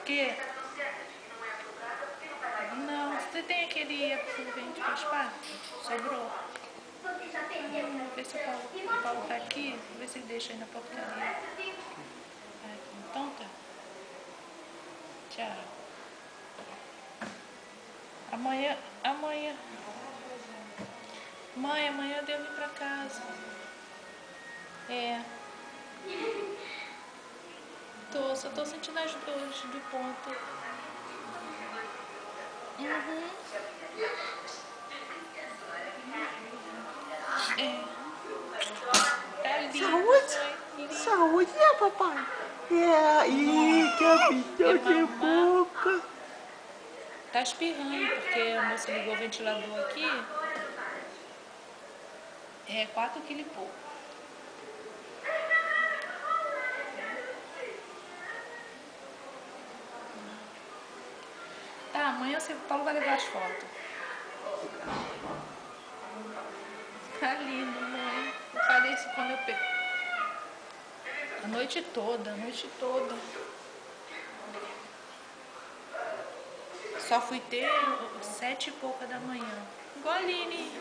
quê? Não, você tem aquele absorvente para spa? Sobrou? Vou ver se o Paulo tá aqui, vou ver se ele deixa aí na portaria. Então tá. Tchau. Amanhã... Mãe, amanhã eu devo ir pra casa. É. Só tô sentindo as dores de ponta. Uhum. É. Tá lindo. Saúde? Saúde, né, papai? É, ih, que vida de boca. Tá espirrando, porque a moça ligou o ventilador aqui. É 4 kg e pouco. Tá, amanhã o Paulo vai levar as fotos. Tá lindo, mãe. Eu falei isso quando eu peguei. A noite toda, a noite toda. Só fui ter 7 e pouca da manhã. Igual a Aline.